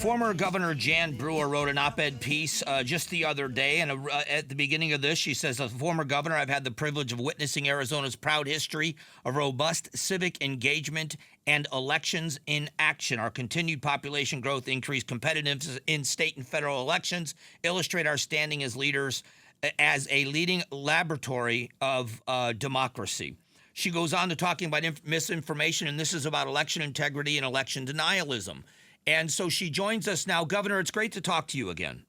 Former Governor Jan Brewer wrote an op-ed piece just the other day, and at the beginning of this, she says, as a former governor, I've had the privilege of witnessing Arizona's proud history of robust civic engagement and elections in action. Our continued population growth, increased competitiveness in state and federal elections illustrate our standing as leaders as a leading laboratory of democracy. She goes on to talking about misinformation, and this is about election integrity and election denialism. And so she joins us now. Governor, it's great to talk to you again.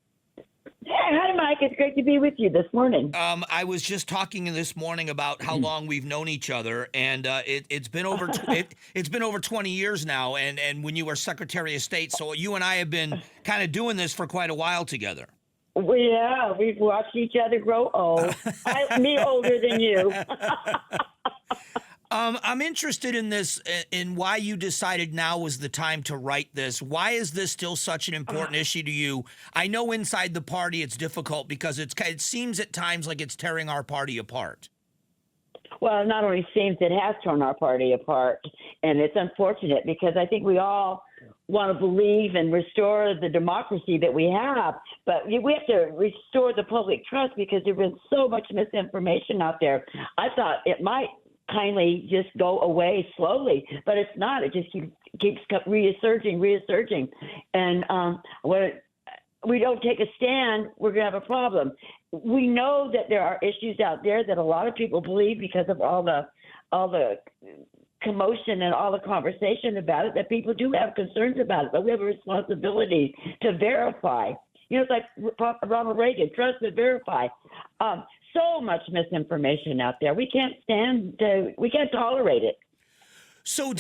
Hi, Mike. It's great to be with you this morning. I was just talking this morning about how long we've known each other, and it's been over it's been over 20 years now. And when you were Secretary of State, so you and I have been kind of doing this for quite a while together. Yeah, we've watched each other grow old. Me older than you. I'm interested in this, in why you decided now was the time to write this. Why is this still such an important issue to you? I know inside the party it's difficult because it seems at times like it's tearing our party apart. Well, it not only seems, it has torn our party apart, and it's unfortunate because I think we all want to believe and restore the democracy that we have, but we have to restore the public trust because there's been so much misinformation out there. I thought it might kindly just go away slowly, but it's not. It just keeps resurging. And when we don't take a stand, we're going to have a problem. We know that there are issues out there that a lot of people believe because of all the commotion and all the conversation about it, that people do have concerns about it, but we have a responsibility to verify. You know, it's like Ronald Reagan, trust but verify. So much misinformation out there. We can't tolerate it. So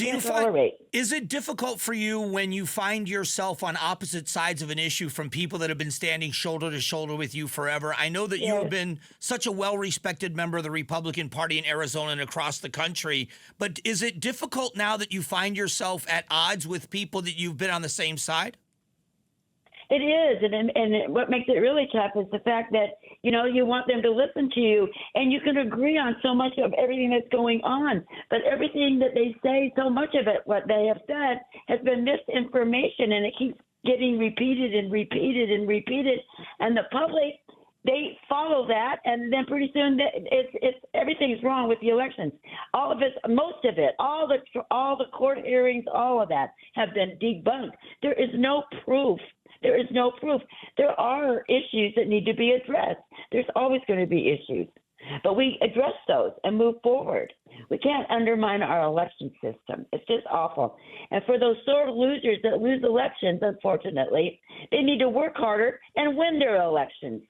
is it difficult for you when you find yourself on opposite sides of an issue from people that have been standing shoulder to shoulder with you forever? I know that you have been such a well-respected member of the Republican Party in Arizona and across the country, but is it difficult now that you find yourself at odds with people that you've been on the same side? It is, and what makes it really tough is the fact that, you know, you want them to listen to you, and you can agree on so much of everything that's going on, but everything that they say, so much of it, what they have said, has been misinformation, and it keeps getting repeated and repeated and repeated, and the public, they follow that, and then pretty soon it's everything's wrong with the elections. All of it, most of it, all the court hearings, all of that have been debunked. There is no proof. There is no proof. There are issues that need to be addressed. There's always going to be issues. But we address those and move forward. We can't undermine our election system. It's just awful. And for those sore losers that lose elections, unfortunately, they need to work harder and win their elections.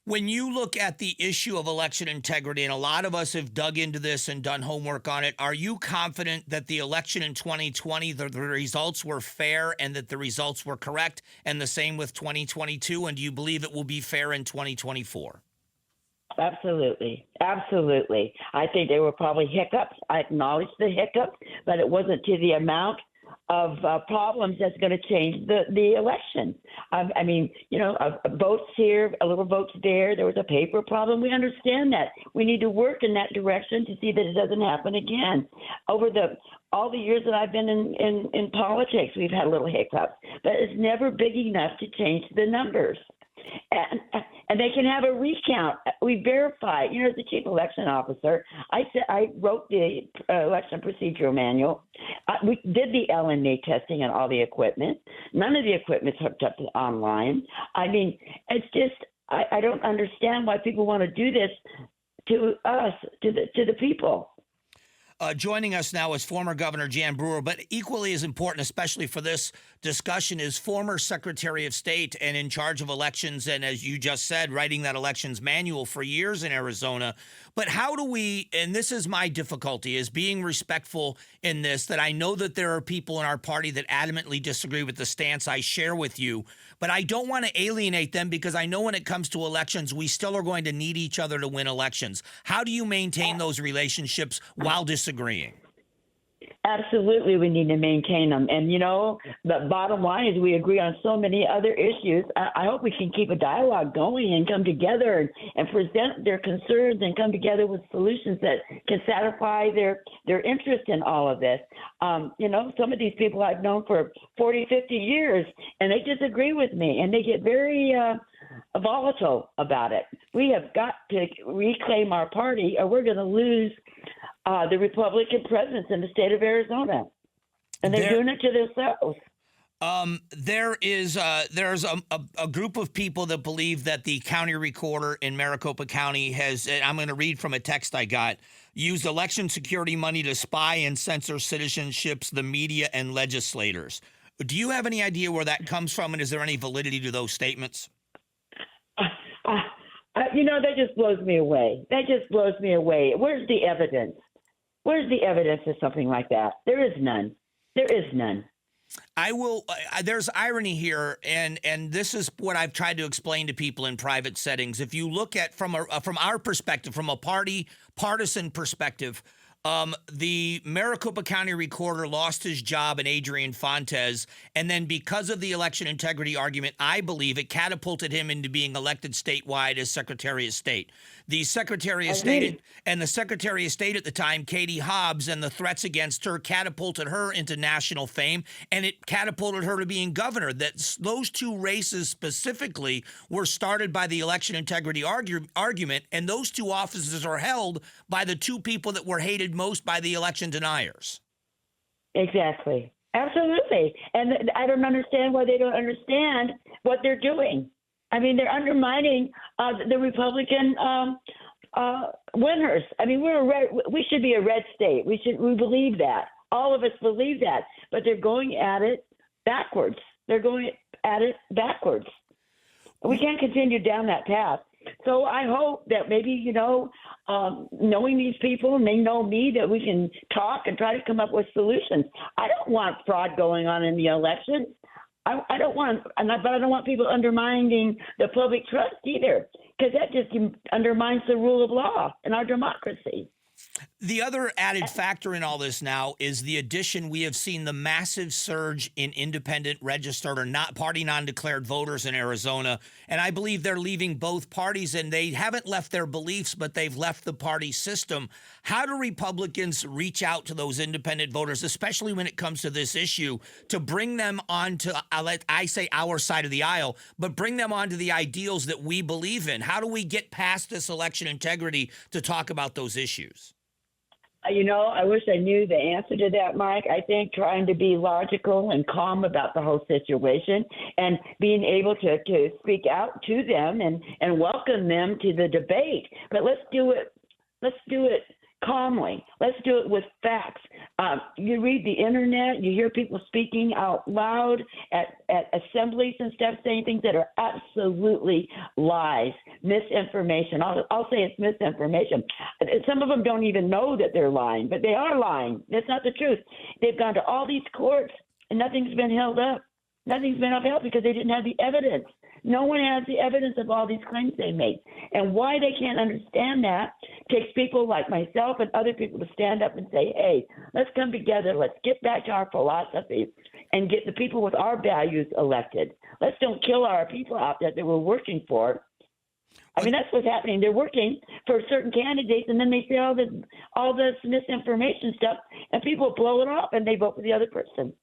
When you look at the issue of election integrity, and a lot of us have dug into this and done homework on it, are you confident that the election in 2020, the results were fair and that the results were correct, and the same with 2022? And do you believe it will be fair in 2024? Absolutely. Absolutely. I think there were probably hiccups. I acknowledge the hiccups, but it wasn't to the amount of problems that's going to change the election. I mean, you know, votes here, a little votes there. There was a paper problem. We understand that. We need to work in that direction to see that it doesn't happen again. Over all the years that I've been in politics, we've had little hiccups, but it's never big enough to change the numbers. And they can have a recount. We verify. You know, as the chief election officer, I wrote the election procedure manual. We did the LNA testing and all the equipment. None of the equipment's hooked up to online. I mean, it's just I don't understand why people want to do this to us, to the people. Joining us now is former Governor Jan Brewer, but equally as important, especially for this discussion, is former Secretary of State and in charge of elections, and as you just said, writing that elections manual for years in Arizona. But how do we, and this is my difficulty, is being respectful in this, that I know that there are people in our party that adamantly disagree with the stance I share with you, but I don't want to alienate them because I know when it comes to elections, we still are going to need each other to win elections. How do you maintain those relationships while disagreeing? Absolutely, we need to maintain them. And, the bottom line is we agree on so many other issues. I hope we can keep a dialogue going and come together and present their concerns and come together with solutions that can satisfy their interest in all of this. Some of these people I've known for 40, 50 years, and they disagree with me, and they get very volatile about it. We have got to reclaim our party, or we're going to lose the Republican presence in the state of Arizona, and they're doing it to themselves. There's a group of people that believe that the county recorder in Maricopa County has, and I'm going to read from a text I got, used election security money to spy and censor citizenships, the media, and legislators. Do you have any idea where that comes from, and is there any validity to those statements? That just blows me away. That just blows me away. Where's the evidence? Where's the evidence of something like that? There is none. There is none. There's irony here, and this is what I've tried to explain to people in private settings. If you look at from our perspective, from a partisan perspective, the Maricopa County recorder lost his job in Adrian Fontes, and then because of the election integrity argument, I believe it catapulted him into being elected statewide as Secretary of State. The Secretary of State at the time, Katie Hobbs, and the threats against her catapulted her into national fame, and it catapulted her to being governor. Those two races specifically were started by the election integrity argument, and those two offices are held by the two people that were hated most by the election deniers. Exactly. Absolutely. And I don't understand why they don't understand what they're doing. I mean, they're undermining the Republican winners. I mean, we should be a red state. We believe that. All of us believe that. But they're going at it backwards. We can't continue down that path. So I hope that maybe, knowing these people, and they know me, that we can talk and try to come up with solutions. I don't want fraud going on in the election. I don't want people undermining the public trust either, because that just undermines the rule of law in our democracy. The other added factor in all this now is the addition. We have seen the massive surge in independent registered or party non-declared voters in Arizona. And I believe they're leaving both parties, and they haven't left their beliefs, but they've left the party system. How do Republicans reach out to those independent voters, especially when it comes to this issue, to bring them onto, I say our side of the aisle, but bring them onto the ideals that we believe in? How do we get past this election integrity to talk about those issues? I wish I knew the answer to that, Mike. I think trying to be logical and calm about the whole situation and being able to speak out to them and welcome them to the debate. But let's do it calmly. Let's do it with facts. You read the internet, you hear people speaking out loud at assemblies and stuff, saying things that are absolutely lies, misinformation. I'll say it's misinformation. Some of them don't even know that they're lying, but they are lying. That's not the truth. They've gone to all these courts, and nothing's been held up. Nothing's been upheld because they didn't have the evidence. No one has the evidence of all these claims they make. And why they can't understand that takes people like myself and other people to stand up and say, hey, let's come together. Let's get back to our philosophy and get the people with our values elected. Let's don't kill our people out there that we're working for. I mean, that's what's happening. They're working for certain candidates, and then they say all this misinformation stuff, and people blow it off, and they vote for the other person.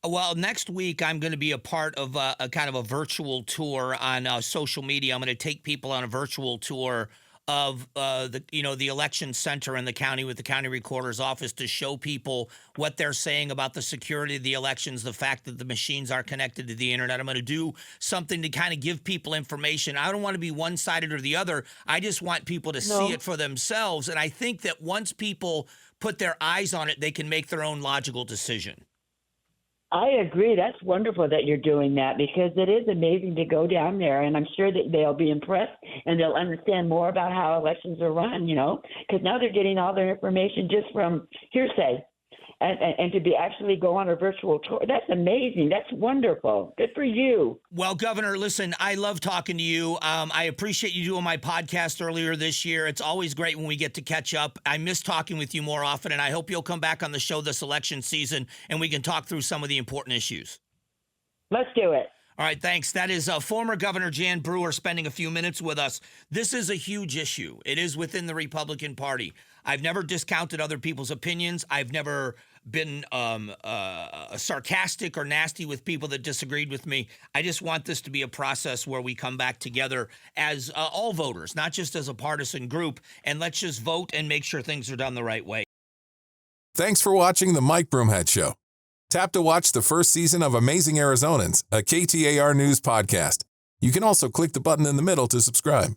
Well, next week, I'm going to be a part of a kind of a virtual tour on social media. I'm going to take people on a virtual tour of the election center in the county with the county recorder's office to show people what they're saying about the security of the elections, the fact that the machines are connected to the internet. I'm going to do something to kind of give people information. I don't want to be one-sided or the other. I just want people to see it for themselves. And I think that once people put their eyes on it, they can make their own logical decision. I agree. That's wonderful that you're doing that, because it is amazing to go down there, and I'm sure that they'll be impressed and they'll understand more about how elections are run, because now they're getting all their information just from hearsay. and to be actually go on a virtual tour. That's amazing. That's wonderful. Good for you. Well, Governor, listen, I love talking to you. I appreciate you doing my podcast earlier this year. It's always great when we get to catch up. I miss talking with you more often, and I hope you'll come back on the show this election season and we can talk through some of the important issues. Let's do it. All right, thanks. That is former Governor Jan Brewer spending a few minutes with us. This is a huge issue. It is within the Republican Party. I've never discounted other people's opinions. I've never been sarcastic or nasty with people that disagreed with me. I just want this to be a process where we come back together as all voters, not just as a partisan group, and let's just vote and make sure things are done the right way. Thanks for watching the Mike Broomhead Show. Tap to watch the first season of Amazing Arizonans, a KTAR News podcast. You can also click the button in the middle to subscribe.